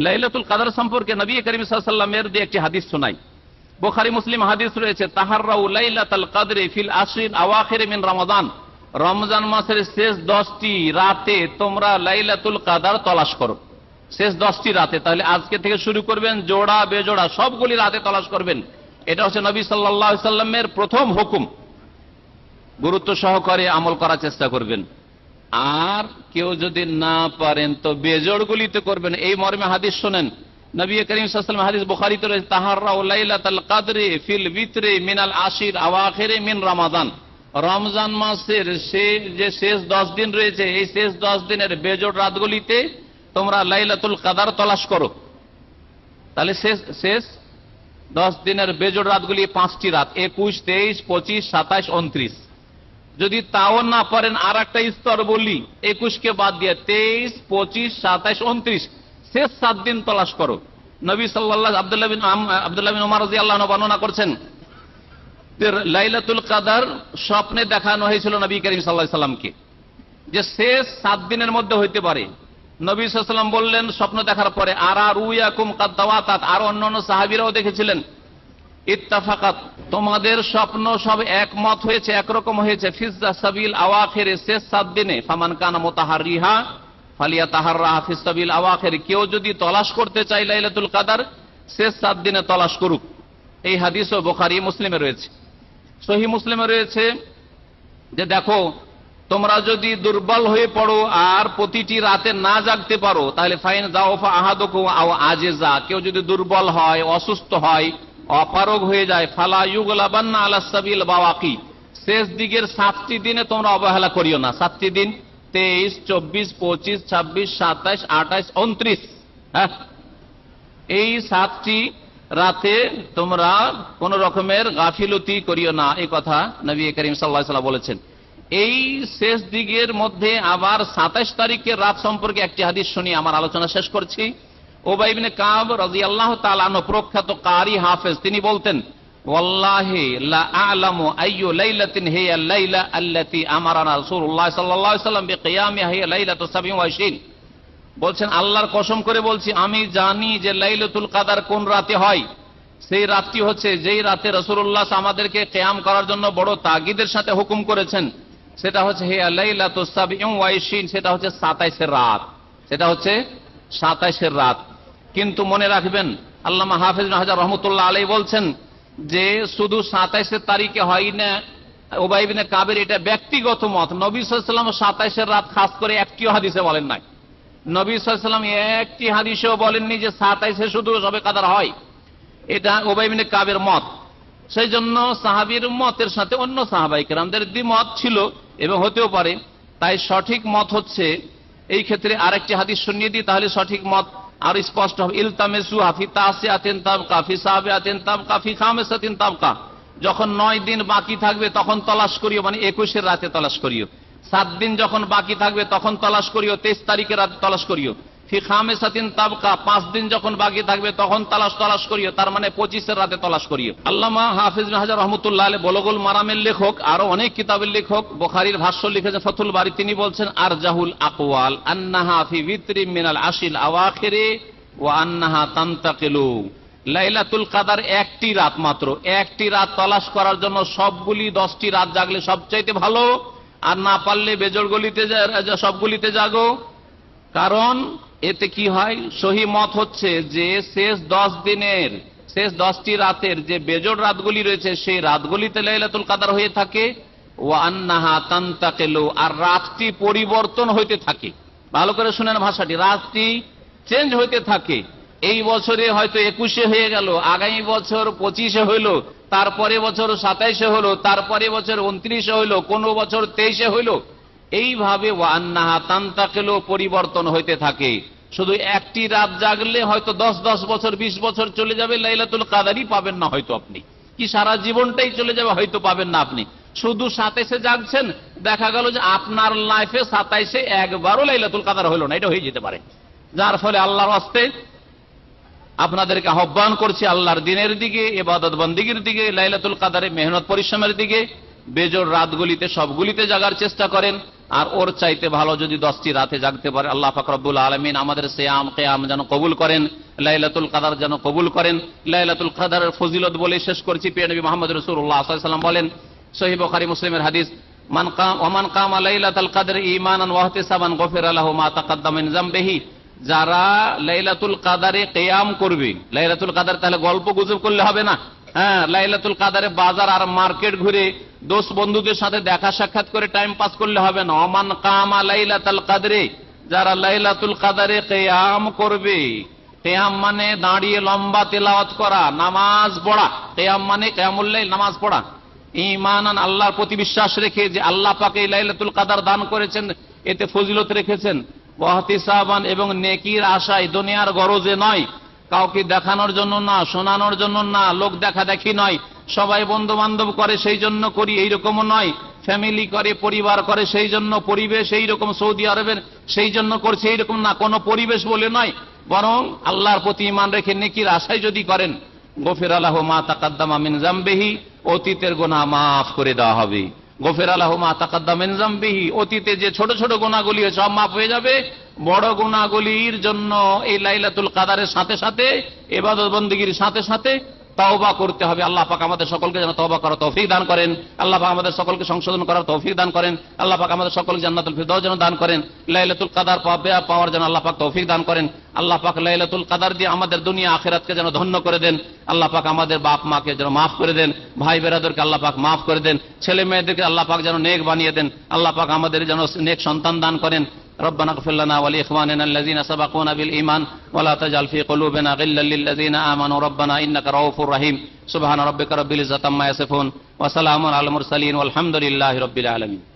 লাইলাতুল কদর সম্পর্কে নবী করিম সাল্লাল্লাহু আলাইহি ওয়াসাল্লামের দিয়ে একটি হাদিস শোনাই। বুখারী মুসলিম হাদিস রয়েছে, তাহাররাউ লাইলাতুল কদরি ফিল আশরিল আওয়াখির মিন রমাদান, রমজান মাসের শেষ 10টি রাতে তোমরা লাইলাতুল কদর তলাশ করো। শেষ 10টি রাতে, তাহলে আজকে থেকে শুরু করবেন, জোড়া বেজোড়া সবগুলি রাতে তলাশ করবেন। এটা হচ্ছে নবী সাল্লাল্লাহু আলাইহি ওয়াসাল্লামের প্রথম হুকুম। গুরুত্ব সহকারে আমল করার চেষ্টা করবেন। আর কেউ যদি না পারেন তো বেজোড়গুলিতে করবেন। এই মর্মে হাদিস শোনেন, নবী করিম সাল্লাল্লাহু আলাইহি ওয়াসাল্লাম হাদিস বুখারীতে রয়েছে, তাহাররাউ লাইলাতুল কদরি ফিল বিত্রি মিনাল আশির আওয়াখির মিন রমাদান, রমজান মাসের যে শেষ 10 দিন রয়েছে, এই শেষ 10 দিনের বেজোড় রাতগুলিতে তোমরা লাইলাতুল কদর তলাশ করো। তাহলে শেষ 10 দিনের বেজোড় রাতগুলি 5টি রাত, 21, 23, 25, 27, 29। যদি তাও না পারেন আর একটা স্তর বলি, 21কে বাদ দিয়ে 23, 25, 27, 29 শেষ 7 দিন তলাশ করো। নবী সাল্লাল্লাহু আব্দুল্লাহ বিন উমর রাদিয়াল্লাহু আনহু বর্ণনা করছেন যে লাইলাতুল কদর স্বপ্নে দেখানো হয়েছিল নবী করিম সাল্লাল্লাহু আলাইহি সাল্লামকে, যে শেষ 7 দিনের মধ্যে হইতে পারে। নবী সাল্লাল্লাহু আলাইহি সাল্লাম বললেন স্বপ্ন দেখার পরে, আরা রুয়াকুম কাদ দাওয়াতাত, আর অন্যান্য সাহাবীরাও দেখেছিলেন, ইত্তাফাকাত, তোমাদের স্বপ্ন সব একমত হয়েছে, একরকম হয়েছে, ফিস সাবিল আওয়াখির, শেষ 7 দিনে, ফামান কানা মুতাহাররিহা ফালিয়াতাহাররা ফিস সাবিল আওয়াখির, কেউ যদি তলাশ করতে চায় লাইলাতুল কদর শেষ 7 দিনে তলাশ করুক। এই হাদিসও বুখারী মুসলিমে রয়েছে। সহিহ মুসলিমে রয়েছে যে দেখো, তোমরা যদি দুর্বল হয়ে পড়ো আর প্রতিটি রাতে না জাগতে পারো, তাহলে ফাইন যাওফা আহাদুকুম আও আজেজা, কেউ যদি দুর্বল হয়, অসুস্থ হয়, অপারগ হয়ে যায়, ফালা ইউগলাবান্না আলা সাবিল বাওয়াকি, শেষ দিকের 7টি দিনে তোমরা অবহেলা করিও না। 7টি দিন 23, 24, 25, 26, 27, 28, 29, হ্যাঁ, এই 7টি রাতে তোমরা কোন রকমের গাফিলতি করিও না, এই কথা নবী করিম সাল্লাল্লাহু আলাইহি ওয়াসাল্লাম বলেছেন। এই শেষ দিকের মধ্যে আবার 27 তারিখের রাত সম্পর্কে একটি হাদিস শুনি, আমার আলোচনা শেষ করছি। উবাই ইবনে কাব রাদিয়াল্লাহু তাআলা আনহু, প্রখ্যাত কারি হাফেজ, তিনি বলতেন, ওয়াল্লাহি লা আ'লামু আইয়ু লাইলাতিন হিয়া লাইলা আল্লাতী আমারানা রাসূলুল্লাহ সাল্লাল্লাহু আলাইহি ওয়াসাল্লাম বিকিয়ামিহা হিয়া লাইলাতু 27। বলছেন আল্লাহর কসম করে বলছি, আমি জানি যে লাইলাতুল কদর কোন রাতে হয়। সেই রাতটি হচ্ছে যেই রাতে রাসূলুল্লাহ আমাদেরকে কিয়াম করার জন্য বড় তাগিদের সাথে হুকুম করেছেন, সেটা হচ্ছে হিয়া লাইলাতু 27, সেটা হচ্ছে 27 এর রাত, সেটা হচ্ছে 27 এর রাত। কিন্তু মনে রাখবেন, আল্লামা হাফেজ ইবনে হাজার রহমাতুল্লাহ আলাইহি বলছেন যে শুধু 27 তারিখে হয় না। উবাই ইবনে কাবের এটা ব্যক্তিগত মত, নবী সাল্লাল্লাহু আলাইহি ওয়াসাল্লাম 27 এর রাত খাস করে একটিও হাদিসে বলেন নাই। নবী সাল্লাল্লাহু আলাইহি ওয়াসাল্লাম একটি হাদিসেও বলেননি যে 27 শুধু শবে কদর হয়, এটা উবাই ইবনে কাবের মত। সেই জন্য সাহাবীর মতের সাথে অন্য সাহাবায়ে কেরামদের দ্বিমত ছিল এবং হতেও পারে। তাই সঠিক মত হচ্ছে, এই ক্ষেত্রে আরেকটি হাদিস শুনিয়ে দিই, তাহলে সঠিক মত আর স্পষ্ট হবে। ইলতামিসু ফি তাসিআতিন তাবকা ফি সাবিআতিন তাবকা ফি খামিসাতিন তাবকা, যখন 9 দিন বাকি থাকবে তখন তলাশ করিও, মানে 21 এর রাতে তলাশ করিও। 7 দিন যখন বাকি থাকবে তখন তলাশ করিও, 23 তারিখের রাতে তলাশ করিও। ফি খামিসাতিন তাবকা, 5 দিন যখন বাকি থাকবে তখন তলাশ করিও, তার মানে 25 এর রাতে তলাশ করিও। আল্লামা হাফিজ ইবনে হাজার রহমাতুল্লাহ আলাইহি বুলুগুল মারামের লেখক, আরো অনেক কিতাবের লেখক, বুখারীর ভাষ্য লিখেছেন ফাথুল বারী, তিনি বলছেন আরজাহুল আকওয়াল আন্নাহা ফি বিত্রি মিনাল আশিল আওয়াখিরি ওয়া আন্নাহা তানতাকিলু। লাইলাতুল কদর একটি রাত মাত্র, একটি রাত তলাশ করার জন্য সবগুলি 10টি রাত জাগলে সবচাইতে ভালো, আর না পারলে বেজোড়গুলিতে সবগুলিতে জাগো। কারণ এতে কি হয়, সহি মত হচ্ছে যে শেষ 10 দিনের, শেষ 10টি রাতের যে বেজোড় রাতগুলি রয়েছে সেই রাতগুলিতে লাইলাতুল কদর হয়ে থাকে। ওয়া আন্নাহা তানতাকিলু, আর রাতটি পরিবর্তন হইতে থাকে। ভালো করে শুনেন ভাষাটি, রাতটি চেঞ্জ হইতে থাকে। এই বছরে হয়তো 21 হয়ে গেল, আগামী বছর 25 হইল, তারপরে বছর 27 হলো, তারপরে বছর 29 হইল, কোন বছর 23 হইল। এইভাবে ওয়া আন্নাহা তানতাকিলু, পরিবর্তন হইতে থাকে। শুধু একটি রাত জাগলে হয়তো 10 বছর 20 বছর চলে যাবে, লাইলাতুল কদরই পাবেন না হয়তো আপনি, কি সারা জীবনটাই চলে যাবে হয়তো পাবেন না আপনি। শুধু 27 জাগছেন, দেখা গেল যে আপনার লাইফে 27 একবারও লাইলাতুল কদর হলো না, এটা হয়ে যেতে পারে। যার ফলে আল্লাহর ওয়াস্তে আপনাদেরকে আহ্বান করছি আল্লাহর দিনের দিকে, ইবাদত বন্দেগীর দিকে, লাইলাতুল কদরে মেহনত পরিশ্রমের দিকে। বেজোড় রাতগুলিতে সবগুলিতে জাগার চেষ্টা করেন, আর ওর চাইতে ভালো যদি 10টি রাতে জাগতে পারে, আল্লাহ পাক রব্বুল আলামিন আমাদের সিয়াম কিয়াম যেন কবুল করেন, লাইলাতুল কদর যেন কবুল করেন। লাইলাতুল কদরের ফজিলত বলে শেষ করছি। প্রিয় নবী মুহাম্মদ রাসূলুল্লাহ সাল্লাল্লাহু আলাইহি ওয়াসাল্লাম বলেন, সহিহ বুখারী মুসলিমের হাদিস, মান কামা লাইলাতুল কদর ঈমানান ওয়া ইহতিসাবান গফিরা লাহু মা তাকাদ্দামা মিন যামবিহি। যারা লাইলাতুল কদরে কিয়াম করবে, লাইলাতুল কদর তাহলে গল্প গুজব করলে হবে না। হ্যাঁ, লাইলাতুল কদরে বাজার আর মার্কেট ঘুরে দোস্ত বন্ধুদের সাথে দেখা সাক্ষাৎ করে টাইম পাস করলে হবে না। ওমান কামা লাইলাতুল কদরে, যারা লাইলাতুল কদরে কিয়াম করবে, কিয়াম মানে দাঁড়িয়ে লম্বা তেলাওয়াত করা, নামাজ পড়া। কিয়াম মানে কিয়ামুল লাইল, নামাজ পড়া। ঈমানান, আল্লাহর প্রতি বিশ্বাস রেখে যে আল্লাহ পাক এই লাইলাতুল কদর দান করেছেন, এতে ফজিলত রেখেছেন। ওয়া ইহতিসাবান, এবং নেকির আশায়, দুনিয়ার গরজে নয়, কাউকে দেখানোর জন্য না, শোনানোর জন্য না, লোক দেখা দেখি নয়, সবাই বন্ধু বান্ধব করে সেই জন্য করি এইরকমও নয়, ফ্যামিলি করে, পরিবার করে সেই জন্য, পরিবেশ এইরকম সৌদি আরবের সেই জন্য করছে এইরকম না, কোন পরিবেশ বলে নয়, বরং আল্লাহর প্রতি ঈমান রেখে নেকির আশায় যদি করেন, গফিরা লাহু মা তাকাদ্দামা মিন যামবিহি, অতীতের গুনাহ মাফ করে দেওয়া হবে। গফিরা লাহু মা তাকাদ্দামা মিন যামবিহি, অতীতে যে ছোট ছোট গুনাহগুলি সব মাফ হয়ে যাবে। বড় গুনাহগুলির জন্য এই লাইলাতুল কদরের সাথে সাথে, ইবাদত বন্দেগীর সাথে সাথে তওবা করতে হবে। আল্লাহ পাক আমাদের সকলকে যেন তওবা করার তৌফিক দান করেন। আল্লাহ পাক আমাদের সকলকে সংশোধন করার তৌফিক দান করেন। আল্লাহ পাক আমাদের সকলকে জান্নাতুল ফিরদাউস যেন দান করেন। লাইলাতুল কদর পাওয়ার যেন আল্লাহ পাক তৌফিক দান করেন। আল্লাহ পাক লাইলাতুল কদর দিয়ে আমাদের দুনিয়া আখিরাতকে যেন ধন্য করে দেন। আল্লাহ পাক আমাদের বাপ মাকে যেন মাফ করে দেন, ভাই বেরাদরকে আল্লাহ পাক মাফ করে দেন, ছেলে মেয়েদেরকে আল্লাহ পাক যেন নেক বানিয়ে দেন। আল্লাহ পাক আমাদের যেন নেক সন্তান দান করেন। ربنا اغفر لنا ولإخواننا الذين سبقونا بالإيمان ولا تجعل في قلوبنا غلا للذين آمنوا ربنا إنك رؤوف رحيم سبحان ربك رب العزة عما يصفون وسلام على المرسلين والحمد لله رب العالمين